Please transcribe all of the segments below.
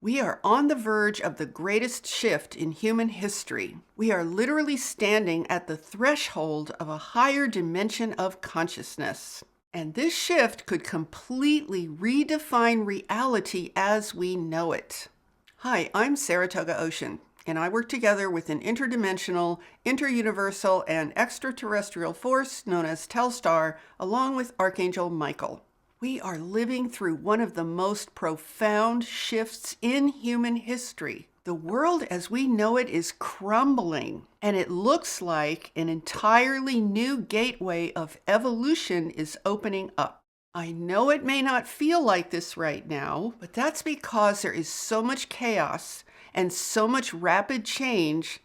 We are on the verge of the greatest shift in human history. We are literally standing at the threshold of a higher dimension of consciousness. And this shift could completely redefine reality as we know it. Hi, I'm Saratoga Ocean, and I work together with an interdimensional, interuniversal, and extraterrestrial force known as Telstar, along with Archangel Michael. We are living through one of the most profound shifts in human history. The world as we know it is crumbling, and it looks like an entirely new gateway of evolution is opening up. I know it may not feel like this right now, but that's because there is so much chaos and so much rapid change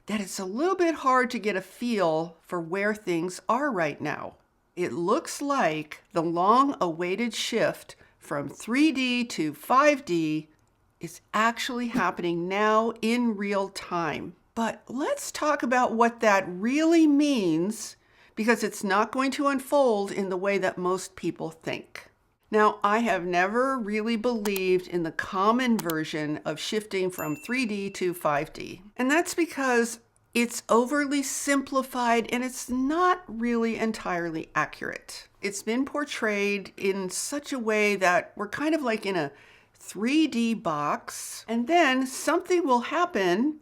that it's a little bit hard to get a feel for where things are right now. It looks like the long-awaited shift from 3D to 5D is actually happening now in real time. But let's talk about what that really means, because it's not going to unfold in the way that most people think. Now, I have never really believed in the common version of shifting from 3D to 5D. And that's because it's overly simplified and it's not really entirely accurate. It's been portrayed in such a way that we're kind of like in a 3D box, and then something will happen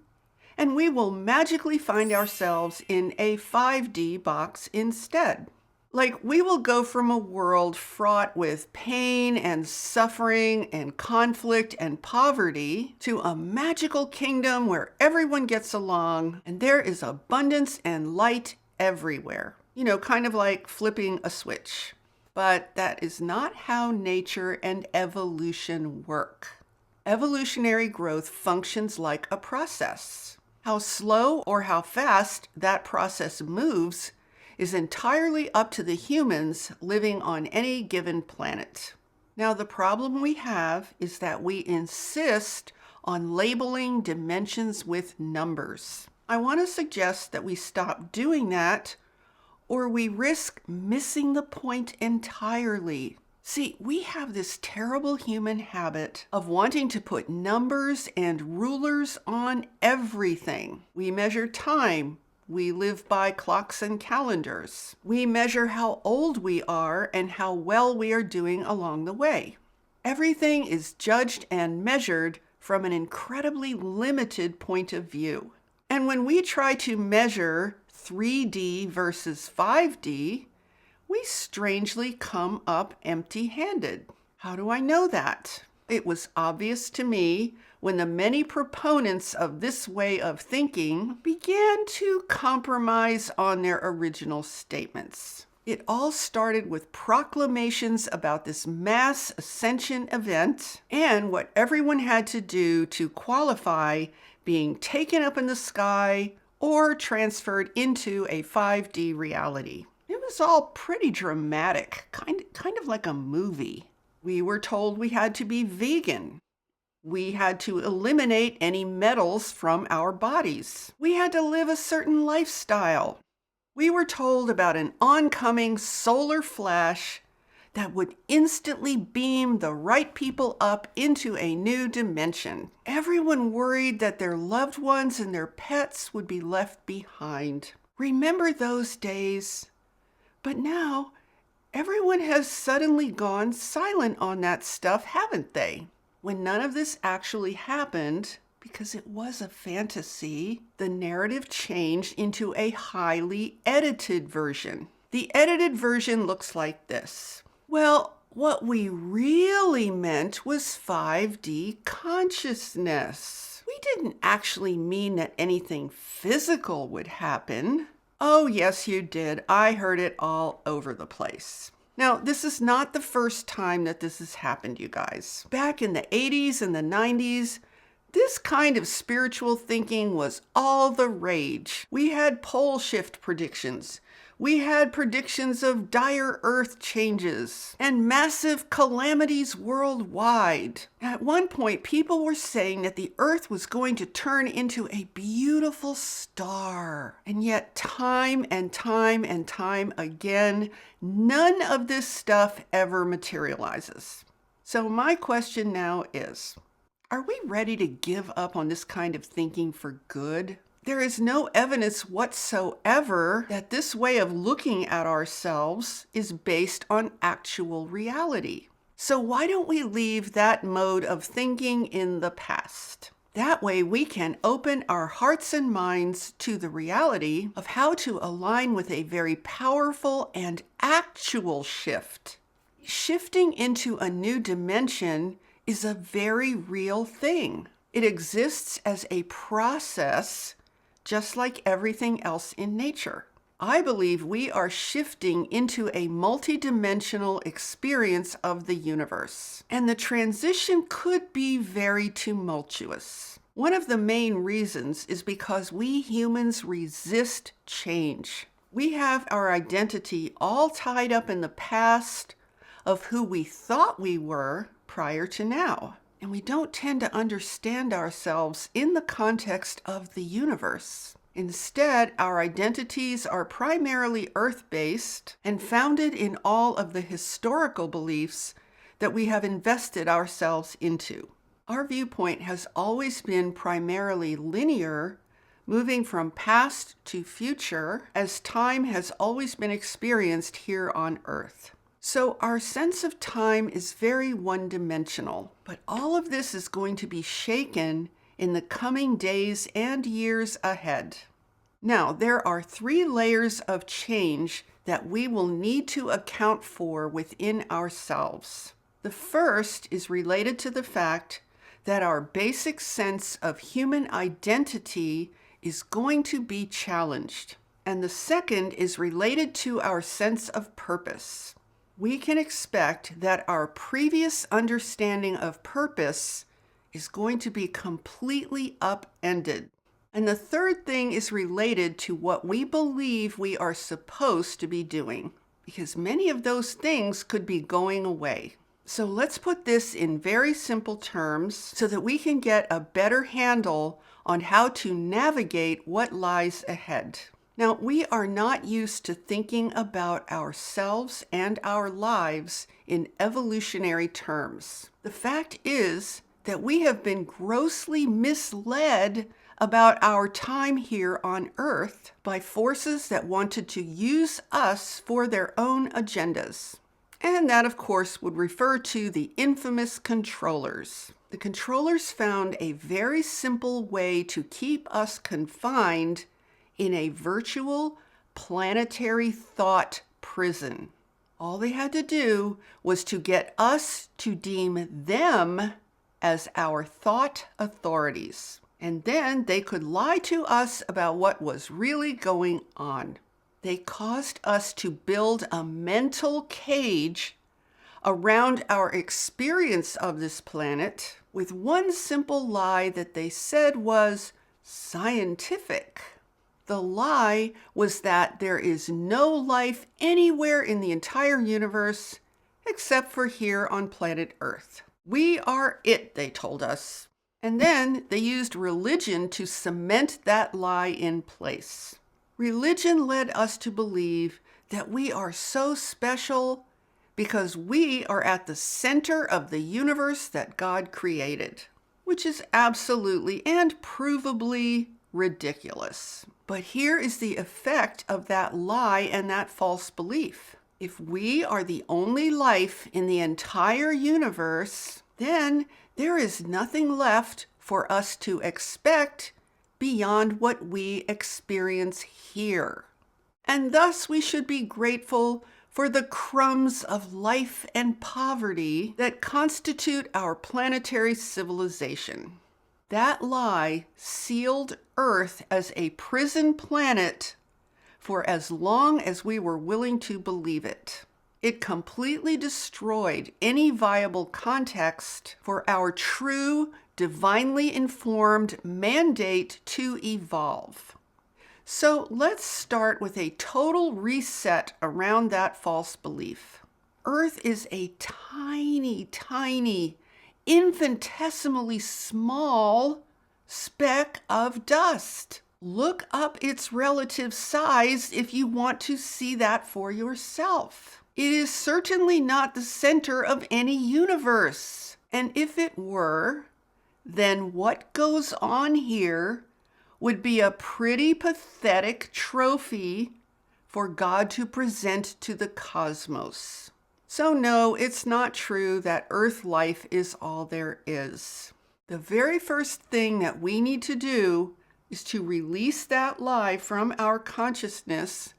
and we will magically find ourselves in a 5D box instead. Like, we will go from a world fraught with pain and suffering and conflict and poverty to a magical kingdom where everyone gets along and there is abundance and light everywhere. You know, kind of like flipping a switch. But that is not how nature and evolution work. Evolutionary growth functions like a process. How slow or how fast that process moves is entirely up to the humans living on any given planet. Now, the problem we have is that we insist on labeling dimensions with numbers. I want to suggest that we stop doing that, or we risk missing the point entirely. See, we have this terrible human habit of wanting to put numbers and rulers on everything. We measure time. We live by clocks and calendars. We measure how old we are and how well we are doing along the way. Everything is judged and measured from an incredibly limited point of view. And when we try to measure 3D versus 5D, we strangely come up empty-handed. How do I know that? It was obvious to me when the many proponents of this way of thinking began to compromise on their original statements. It all started with proclamations about this mass ascension event and what everyone had to do to qualify being taken up in the sky or transferred into a 5D reality. It was all pretty dramatic, kind of like a movie. We were told we had to be vegan. We had to eliminate any metals from our bodies. We had to live a certain lifestyle. We were told about an oncoming solar flash that would instantly beam the right people up into a new dimension. Everyone worried that their loved ones and their pets would be left behind. Remember those days? But now, everyone has suddenly gone silent on that stuff, haven't they? When none of this actually happened, because it was a fantasy, the narrative changed into a highly edited version. The edited version looks like this. Well, what we really meant was 5D consciousness. We didn't actually mean that anything physical would happen. Oh, yes, you did. I heard it all over the place. Now, this is not the first time that this has happened, you guys. Back in the 80s and the 90s, this kind of spiritual thinking was all the rage. We had pole shift predictions. We had predictions of dire earth changes and massive calamities worldwide. At one point, people were saying that the earth was going to turn into a beautiful star. And yet, time and time and time again, none of this stuff ever materializes. So my question now is, Are we ready to give up on this kind of thinking for good? There is no evidence whatsoever that this way of looking at ourselves is based on actual reality. So why don't we leave that mode of thinking in the past? That way we can open our hearts and minds to the reality of how to align with a very powerful and actual shift. Shifting into a new dimension is a very real thing. It exists as a process, just like everything else in nature. I believe we are shifting into a multidimensional experience of the universe, and the transition could be very tumultuous. One of the main reasons is because we humans resist change. We have our identity all tied up in the past of who we thought we were prior to now, and we don't tend to understand ourselves in the context of the universe. Instead, our identities are primarily earth-based and founded in all of the historical beliefs that we have invested ourselves into. Our viewpoint has always been primarily linear, moving from past to future, as time has always been experienced here on Earth. So our sense of time is very one-dimensional, but all of this is going to be shaken in the coming days and years ahead. Now, there are 3 layers of change that we will need to account for within ourselves. The first is related to the fact that our basic sense of human identity is going to be challenged. And the second is related to our sense of purpose. We can expect that our previous understanding of purpose is going to be completely upended. And the third thing is related to what we believe we are supposed to be doing, because many of those things could be going away. So let's put this in very simple terms so that we can get a better handle on how to navigate what lies ahead. Now, we are not used to thinking about ourselves and our lives in evolutionary terms. The fact is that we have been grossly misled about our time here on Earth by forces that wanted to use us for their own agendas. And that, of course, would refer to the infamous controllers. The controllers found a very simple way to keep us confined in a virtual planetary thought prison. All they had to do was to get us to deem them as our thought authorities. And then they could lie to us about what was really going on. They caused us to build a mental cage around our experience of this planet with one simple lie that they said was scientific. The lie was that there is no life anywhere in the entire universe except for here on planet Earth. We are it, they told us. And then they used religion to cement that lie in place. Religion led us to believe that we are so special because we are at the center of the universe that God created, which is absolutely and provably ridiculous. But here is the effect of that lie and that false belief. If we are the only life in the entire universe, then there is nothing left for us to expect beyond what we experience here. And thus we should be grateful for the crumbs of life and poverty that constitute our planetary civilization. That lie sealed Earth as a prison planet for as long as we were willing to believe it. It completely destroyed any viable context for our true, divinely informed mandate to evolve. So let's start with a total reset around that false belief. Earth is a tiny, tiny, infinitesimally small speck of dust. Look up its relative size if you want to see that for yourself. It is certainly not the center of any universe. And if it were, then what goes on here would be a pretty pathetic trophy for God to present to the cosmos. So no, it's not true that Earth life is all there is. The very first thing that we need to do is to release that lie from our consciousness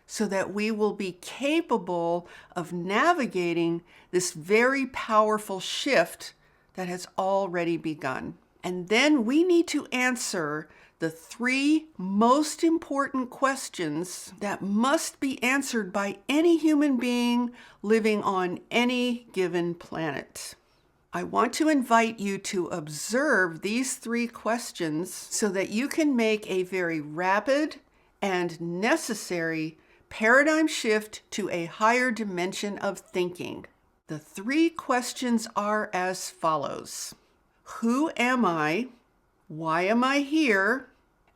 so that we will be capable of navigating this very powerful shift that has already begun. And then we need to answer the 3 most important questions that must be answered by any human being living on any given planet. I want to invite you to observe these 3 questions so that you can make a very rapid and necessary paradigm shift to a higher dimension of thinking. The 3 questions are as follows. Who am I? Why am I here?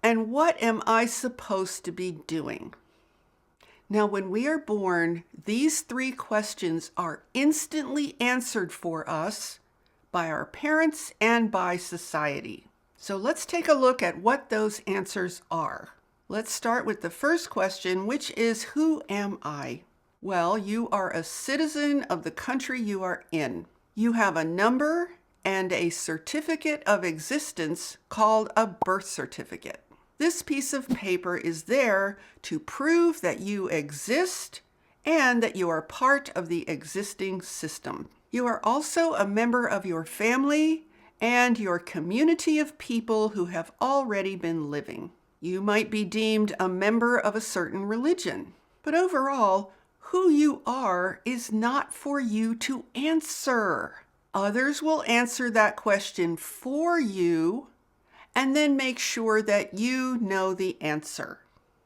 And what am I supposed to be doing? Now, when we are born, these 3 questions are instantly answered for us by our parents and by society. So let's take a look at what those answers are. Let's start with the first question, which is, who am I? Well, you are a citizen of the country you are in. You have a number and a certificate of existence called a birth certificate. This piece of paper is there to prove that you exist and that you are part of the existing system. You are also a member of your family and your community of people who have already been living. You might be deemed a member of a certain religion, but overall, who you are is not for you to answer. Others will answer that question for you and then make sure that you know the answer.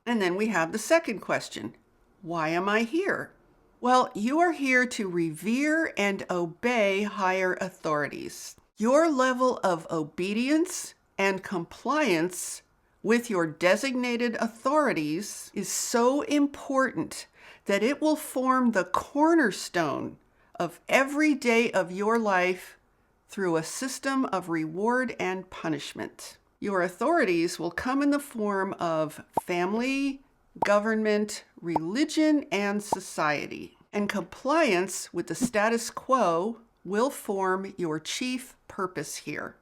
And then we have the second question. Why am I here? Well, you are here to revere and obey higher authorities. Your level of obedience and compliance with your designated authorities is so important that it will form the cornerstone of every day of your life through a system of reward and punishment. Your authorities will come in the form of family, government, religion, and society. And compliance with the status quo will form your chief purpose here.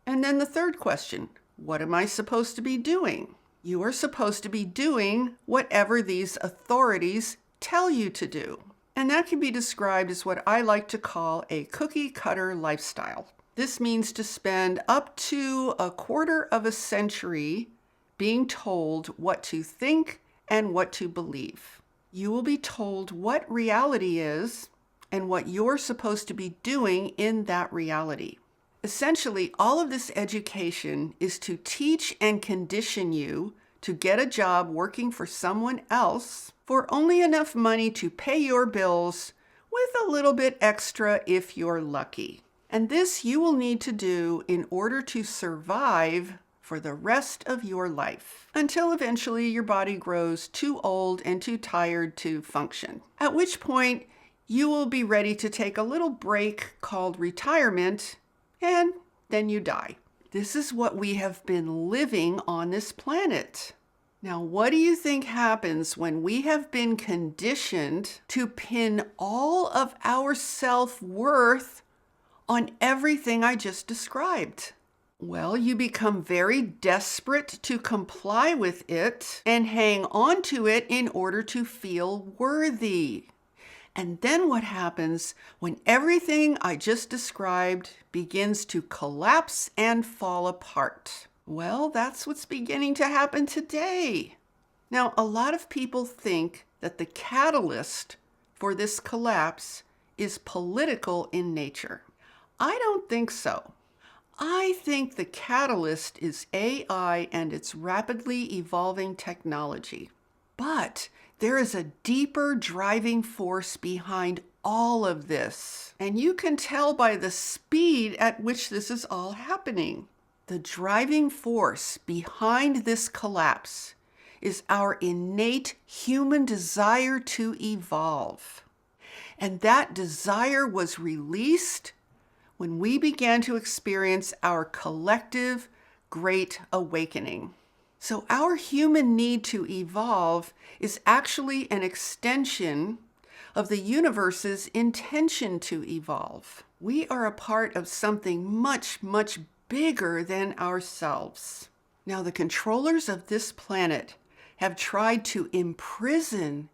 And then the third question, what am I supposed to be doing? You are supposed to be doing whatever these authorities tell you to do. And that can be described as what I like to call a cookie cutter lifestyle. This means to spend up to a quarter of a century being told what to think and what to believe. You will be told what reality is and what you're supposed to be doing in that reality. Essentially, all of this education is to teach and condition you to get a job working for someone else for only enough money to pay your bills with a little bit extra if you're lucky. And this you will need to do in order to survive for the rest of your life, until eventually your body grows too old and too tired to function. At which point, you will be ready to take a little break called retirement, and then you die. This is what we have been living on this planet. Now, what do you think happens when we have been conditioned to pin all of our self-worth on everything I just described? Well, you become very desperate to comply with it and hang on to it in order to feel worthy. And then what happens when everything I just described begins to collapse and fall apart? Well, that's what's beginning to happen today. Now, a lot of people think that the catalyst for this collapse is political in nature. I don't think so. I think the catalyst is AI and its rapidly evolving technology. But there is a deeper driving force behind all of this. And you can tell by the speed at which this is all happening. The driving force behind this collapse is our innate human desire to evolve. And that desire was released when we began to experience our collective great awakening. So our human need to evolve is actually an extension of the universe's intention to evolve. We are a part of something much, much bigger than ourselves. Now, the controllers of this planet have tried to imprison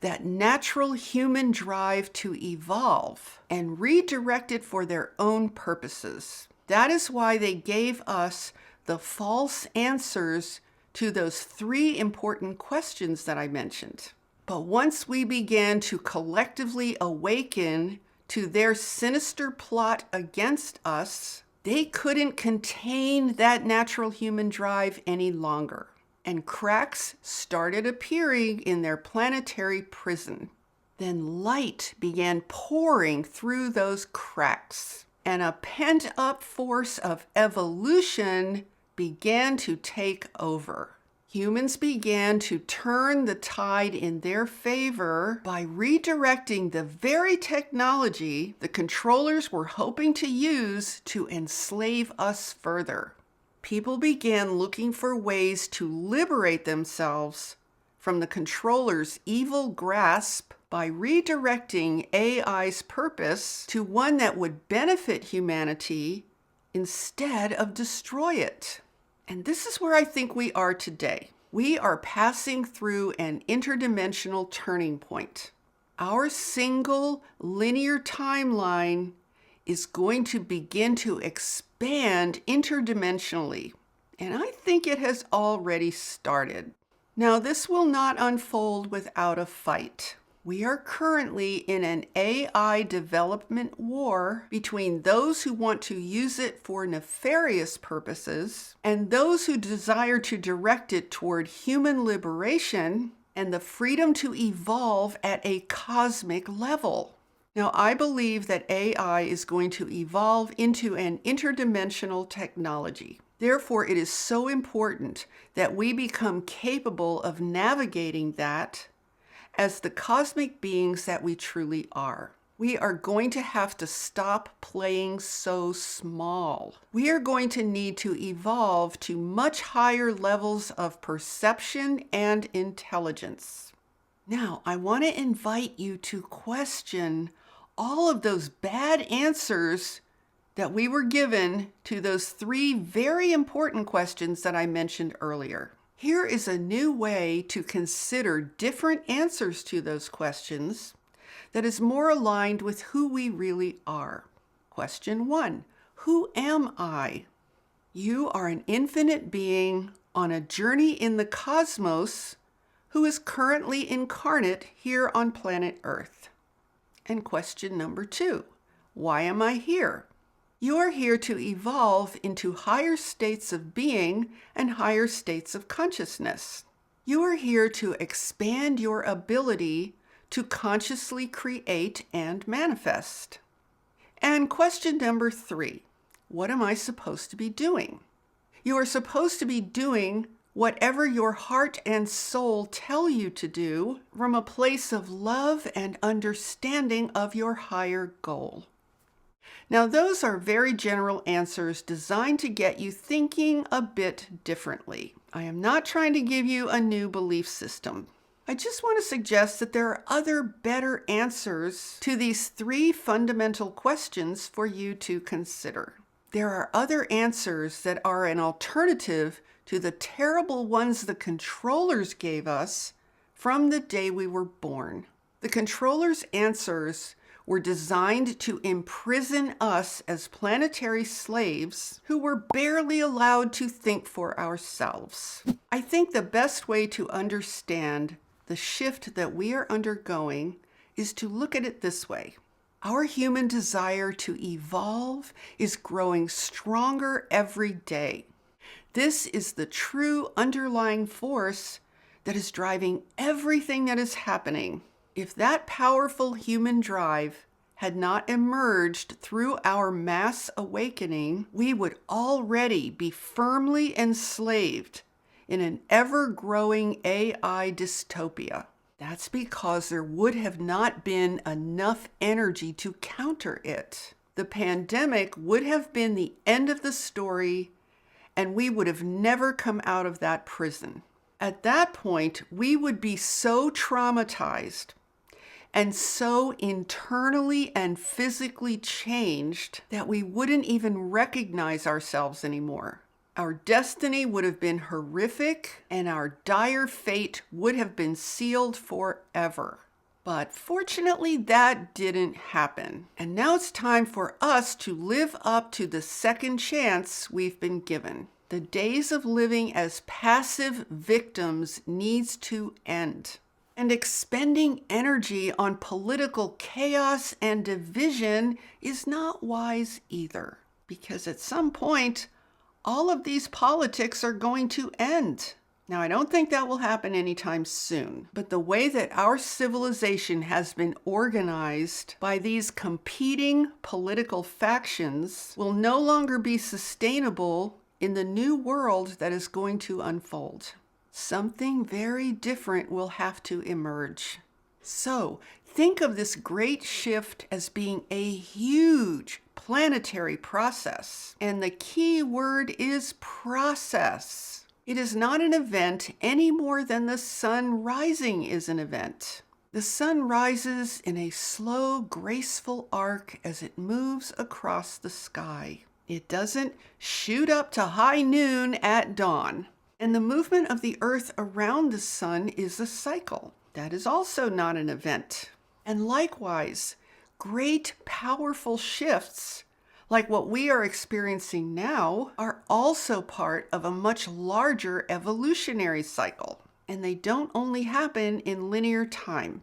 that natural human drive to evolve and redirect it for their own purposes. That is why they gave us the false answers to those 3 important questions that I mentioned. But once we began to collectively awaken to their sinister plot against us, they couldn't contain that natural human drive any longer. And cracks started appearing in their planetary prison. Then light began pouring through those cracks, and a pent-up force of evolution began to take over. Humans began to turn the tide in their favor by redirecting the very technology the controllers were hoping to use to enslave us further. People began looking for ways to liberate themselves from the controller's evil grasp by redirecting AI's purpose to one that would benefit humanity instead of destroy it. And this is where I think we are today. We are passing through an interdimensional turning point. Our single linear timeline is going to begin to expand interdimensionally, and I think it has already started. Now, this will not unfold without a fight. We are currently in an AI development war between those who want to use it for nefarious purposes and those who desire to direct it toward human liberation and the freedom to evolve at a cosmic level. Now, I believe that AI is going to evolve into an interdimensional technology. Therefore, it is so important that we become capable of navigating that as the cosmic beings that we truly are. We are going to have to stop playing so small. We are going to need to evolve to much higher levels of perception and intelligence. Now, I want to invite you to question all of those bad answers that we were given to those 3 very important questions that I mentioned earlier. Here is a new way to consider different answers to those questions that is more aligned with who we really are. Question 1, who am I? You are an infinite being on a journey in the cosmos who is currently incarnate here on planet Earth. And question number 2, why am I here? You are here to evolve into higher states of being and higher states of consciousness. You are here to expand your ability to consciously create and manifest. And question number 3, what am I supposed to be doing? You are supposed to be doing whatever your heart and soul tell you to do from a place of love and understanding of your higher goal. Now, those are very general answers designed to get you thinking a bit differently. I am not trying to give you a new belief system. I just want to suggest that there are other better answers to these 3 fundamental questions for you to consider. There are other answers that are an alternative to the terrible ones the controllers gave us from the day we were born. The controllers' answers were designed to imprison us as planetary slaves who were barely allowed to think for ourselves. I think the best way to understand the shift that we are undergoing is to look at it this way. Our human desire to evolve is growing stronger every day. This is the true underlying force that is driving everything that is happening. If that powerful human drive had not emerged through our mass awakening, we would already be firmly enslaved in an ever-growing AI dystopia. That's because there would have not been enough energy to counter it. the pandemic would have been the end of the story, and we would have never come out of that prison. At that point, we would be so traumatized and so internally and physically changed that we wouldn't even recognize ourselves anymore. Our destiny would have been horrific, and our dire fate would have been sealed forever. But fortunately, that didn't happen. And now it's time for us to live up to the second chance we've been given. The days of living as passive victims needs to end. And expending energy on political chaos and division is not wise either, because at some point, all of these politics are going to end. Now, I don't think that will happen anytime soon, but the way that our civilization has been organized by these competing political factions will no longer be sustainable in the new world that is going to unfold. Something very different will have to emerge. So, think of this great shift as being a huge planetary process. And the key word is process. It is not an event any more than the sun rising is an event. The sun rises in a slow, graceful arc as it moves across the sky. It doesn't shoot up to high noon at dawn. And the movement of the earth around the sun is a cycle. That is also not an event. And likewise, great, powerful shifts, like what we are experiencing now, are also part of a much larger evolutionary cycle. And they don't only happen in linear time.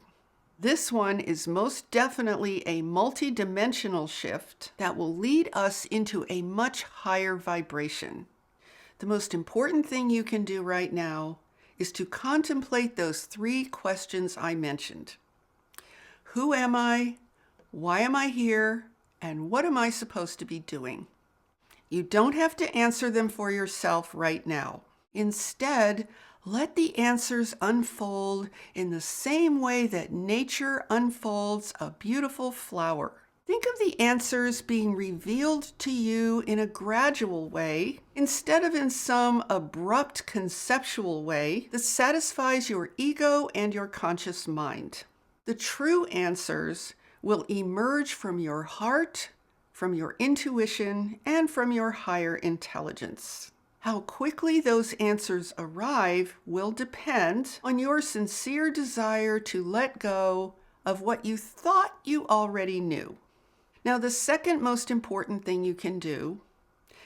This one is most definitely a multidimensional shift that will lead us into a much higher vibration. The most important thing you can do right now is to contemplate those 3 questions I mentioned. Who am I? Why am I here? And what am I supposed to be doing? You don't have to answer them for yourself right now. Instead, let the answers unfold in the same way that nature unfolds a beautiful flower. Think of the answers being revealed to you in a gradual way, instead of in some abrupt conceptual way that satisfies your ego and your conscious mind. The true answers will emerge from your heart, from your intuition, and from your higher intelligence. How quickly those answers arrive will depend on your sincere desire to let go of what you thought you already knew. Now, the second most important thing you can do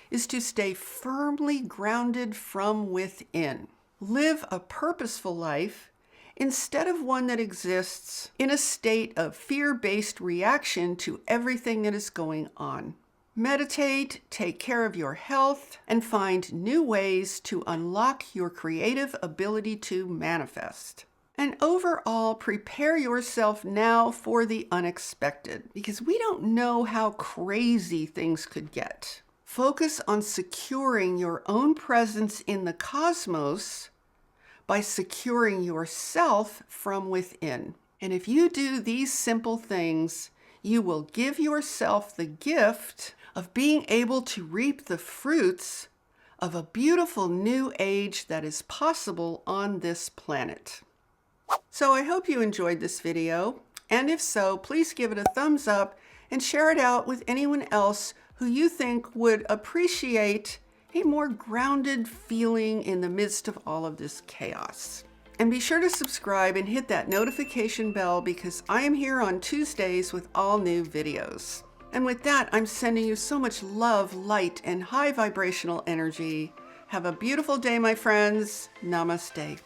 is to stay firmly grounded from within. Live a purposeful life instead of one that exists in a state of fear-based reaction to everything that is going on. Meditate, take care of your health, and find new ways to unlock your creative ability to manifest. And overall, prepare yourself now for the unexpected, because we don't know how crazy things could get. Focus on securing your own presence in the cosmos by securing yourself from within. And if you do these simple things, you will give yourself the gift of being able to reap the fruits of a beautiful new age that is possible on this planet. So I hope you enjoyed this video, and if so, please give it a thumbs up and share it out with anyone else who you think would appreciate a more grounded feeling in the midst of all of this chaos. And be sure to subscribe and hit that notification bell, because I am here on Tuesdays with all new videos. And with that, I'm sending you so much love, light, and high vibrational energy. Have a beautiful day, my friends. Namaste.